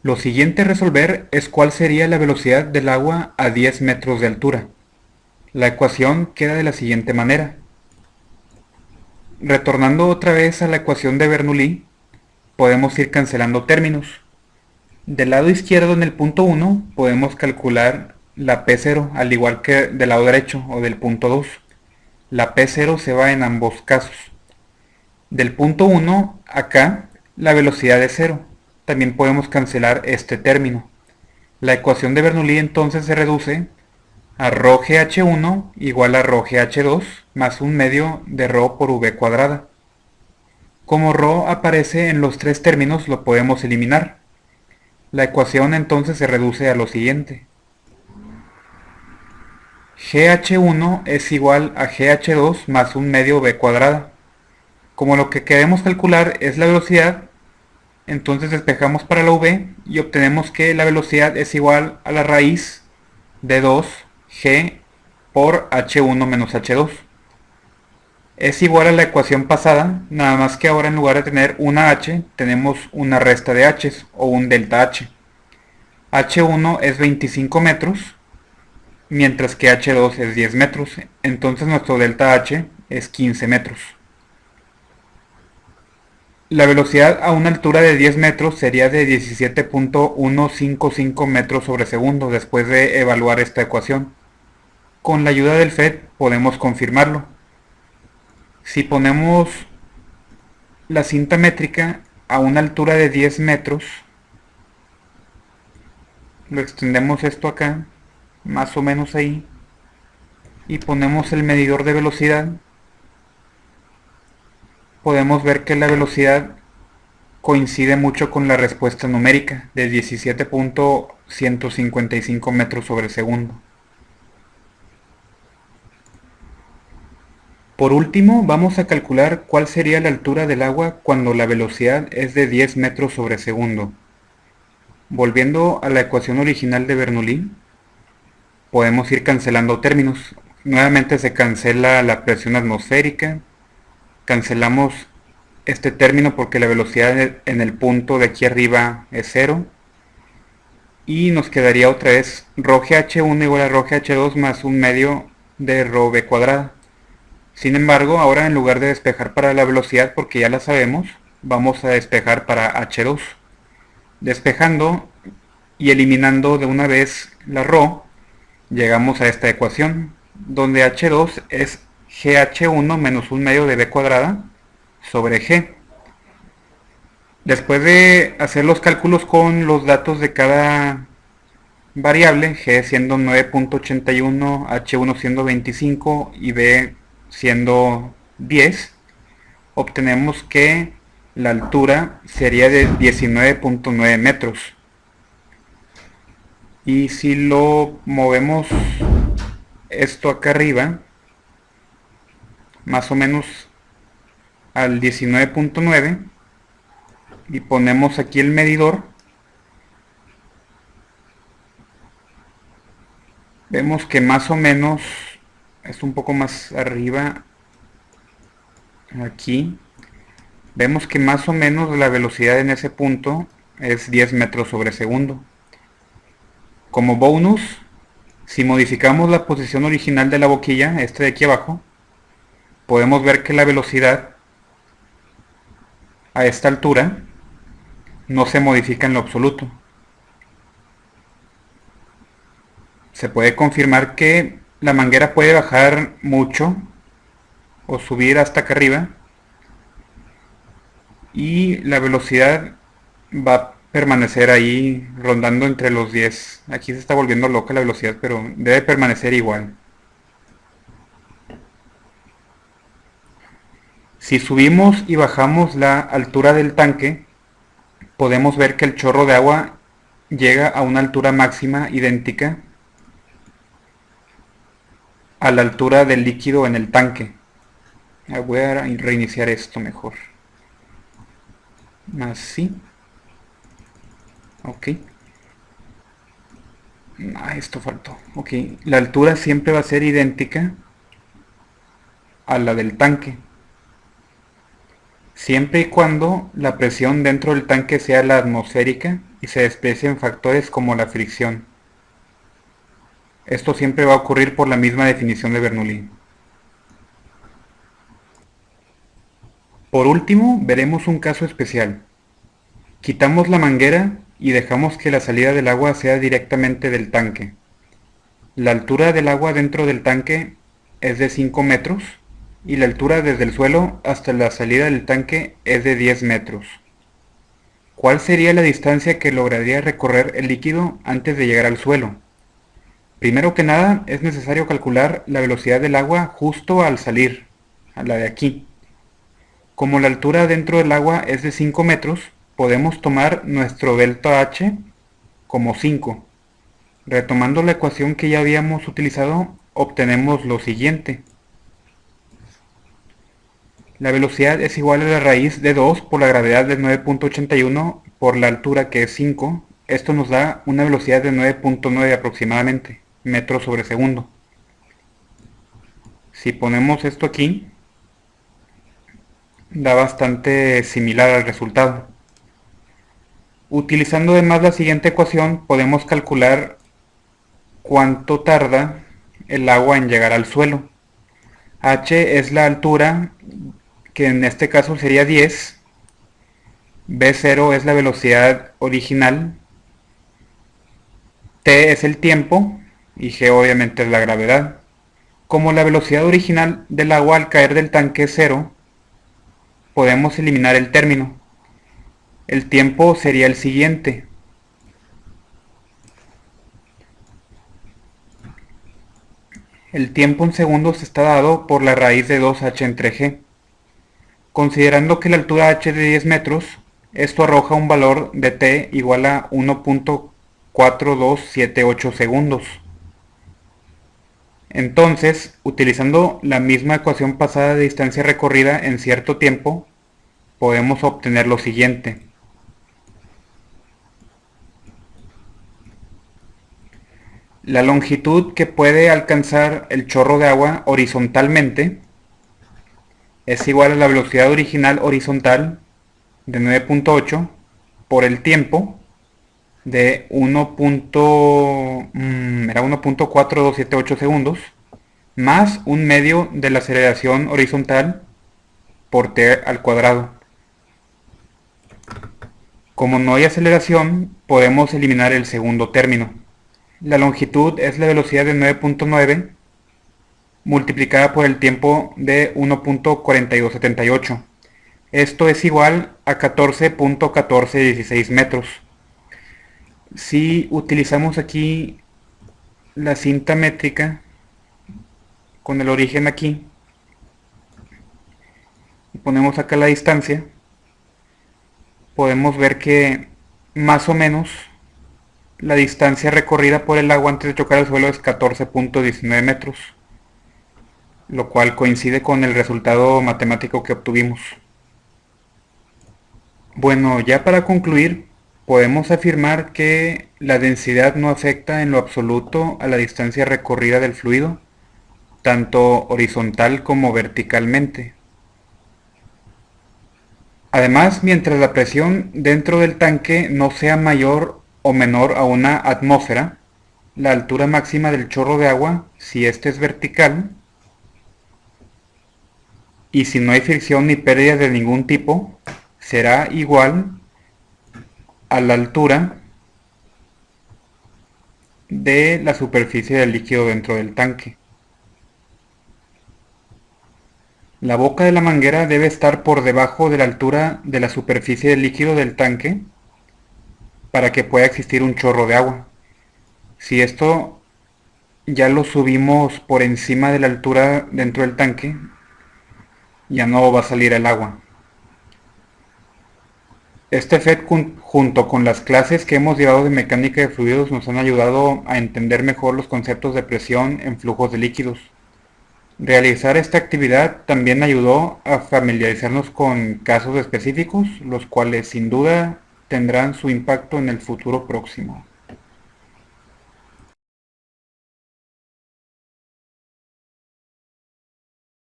Lo siguiente a resolver es cuál sería la velocidad del agua a 10 metros de altura. La ecuación queda de la siguiente manera. Retornando otra vez a la ecuación de Bernoulli, podemos ir cancelando términos. Del lado izquierdo en el punto 1 podemos calcular la P0 al igual que del lado derecho o del punto 2. La P0 se va en ambos casos. Del punto 1 acá la velocidad es 0. También podemos cancelar este término. La ecuación de Bernoulli entonces se reduce a ρgh1 igual a ρgh2 más un medio de ρ por v cuadrada. Como ρ aparece en los tres términos lo podemos eliminar. La ecuación entonces se reduce a lo siguiente. GH1 es igual a GH2 más un medio v cuadrada. Como lo que queremos calcular es la velocidad, entonces despejamos para la v y obtenemos que la velocidad es igual a la raíz de 2g por h1 menos h2. Es igual a la ecuación pasada, nada más que ahora en lugar de tener una h, tenemos una resta de h's o un delta h. h1 es 25 metros, mientras que h2 es 10 metros, entonces nuestro delta h es 15 metros. La velocidad a una altura de 10 metros sería de 17.155 metros sobre segundo después de evaluar esta ecuación. Con la ayuda del FED podemos confirmarlo. Si ponemos la cinta métrica a una altura de 10 metros, lo extendemos esto acá, más o menos ahí, y ponemos el medidor de velocidad, podemos ver que la velocidad coincide mucho con la respuesta numérica de 17.155 metros sobre segundo. Por último, vamos a calcular cuál sería la altura del agua cuando la velocidad es de 10 metros sobre segundo. Volviendo a la ecuación original de Bernoulli, podemos ir cancelando términos. Nuevamente se cancela la presión atmosférica, cancelamos este término porque la velocidad en el punto de aquí arriba es 0, y nos quedaría otra vez ρgh1 igual a ρgh2 más un medio de ρv cuadrada. Sin embargo, ahora en lugar de despejar para la velocidad, porque ya la sabemos, vamos a despejar para h2. Despejando y eliminando de una vez la ρ, llegamos a esta ecuación, donde h2 es gh1 menos un medio de v cuadrada sobre g. Después de hacer los cálculos con los datos de cada variable, g siendo 9.81, h1 siendo 25 y b siendo 10, obtenemos que la altura sería de 19.9 metros. Y si lo movemos esto acá arriba, más o menos al 19.9, y ponemos aquí el medidor, vemos que más o menos es un poco más arriba, aquí, vemos que más o menos la velocidad en ese punto es 10 metros sobre segundo. Como bonus, si modificamos la posición original de la boquilla, esta de aquí abajo, podemos ver que la velocidad a esta altura no se modifica en lo absoluto. Se puede confirmar que la manguera puede bajar mucho o subir hasta acá arriba, y la velocidad va a permanecer ahí rondando entre los 10. Aquí se está volviendo loca la velocidad, pero debe permanecer igual. Si subimos y bajamos la altura del tanque, podemos ver que el chorro de agua llega a una altura máxima idéntica a la altura del líquido en el tanque. Voy a reiniciar esto mejor. Así. Ok. Esto faltó. Ok. La altura siempre va a ser idéntica a la del tanque. siempre y cuando la presión dentro del tanque sea la atmosférica y se desprecien factores como la fricción. Esto siempre va a ocurrir por la misma definición de Bernoulli. Por último, veremos un caso especial. Quitamos la manguera y dejamos que la salida del agua sea directamente del tanque. La altura del agua dentro del tanque es de 5 metros y la altura desde el suelo hasta la salida del tanque es de 10 metros. ¿Cuál sería la distancia que lograría recorrer el líquido antes de llegar al suelo? Primero que nada, es necesario calcular la velocidad del agua justo al salir, a la de aquí. Como la altura dentro del agua es de 5 metros, podemos tomar nuestro delta H como 5. Retomando la ecuación que ya habíamos utilizado, obtenemos lo siguiente. La velocidad es igual a la raíz de 2 por la gravedad de 9.81 por la altura que es 5. Esto nos da una velocidad de 9.9 aproximadamente, metros sobre segundo. Si ponemos esto aquí, da bastante similar al resultado. Utilizando además la siguiente ecuación, podemos calcular cuánto tarda el agua en llegar al suelo. H es la altura, que en este caso sería 10. B0 es la velocidad original. T es el tiempo y G obviamente es la gravedad. Como la velocidad original del agua al caer del tanque es 0, podemos eliminar el término. El tiempo sería el siguiente. El tiempo en segundos está dado por la raíz de 2h entre g. Considerando que la altura h es de 10 metros, esto arroja un valor de t igual a 1.4278 segundos. Entonces, utilizando la misma ecuación pasada de distancia recorrida en cierto tiempo, podemos obtener lo siguiente. La longitud que puede alcanzar el chorro de agua horizontalmente es igual a la velocidad original horizontal de 9.8 por el tiempo de 1.4278 segundos más un medio de la aceleración horizontal por t al cuadrado. Como no hay aceleración, podemos eliminar el segundo término. La longitud es la velocidad de 9.9 multiplicada por el tiempo de 1.4278. Esto es igual a 14.1416 metros. Si utilizamos aquí la cinta métrica con el origen aquí y ponemos acá la distancia, podemos ver que más o menos la distancia recorrida por el agua antes de chocar el suelo es 14.19 metros, lo cual coincide con el resultado matemático que obtuvimos. Bueno, ya para concluir, podemos afirmar que la densidad no afecta en lo absoluto a la distancia recorrida del fluido, tanto horizontal como verticalmente. Además, mientras la presión dentro del tanque no sea mayor o menor a una atmósfera, la altura máxima del chorro de agua, si éste es vertical, y si no hay fricción ni pérdida de ningún tipo, será igual a la altura de la superficie del líquido dentro del tanque. La boca de la manguera debe estar por debajo de la altura de la superficie del líquido del tanque para que pueda existir un chorro de agua. Si esto ya lo subimos por encima de la altura dentro del tanque, ya no va a salir el agua. Este FED junto con las clases que hemos llevado de mecánica de fluidos nos han ayudado a entender mejor los conceptos de presión en flujos de líquidos. Realizar esta actividad también ayudó a familiarizarnos con casos específicos, los cuales sin duda tendrán su impacto en el futuro próximo.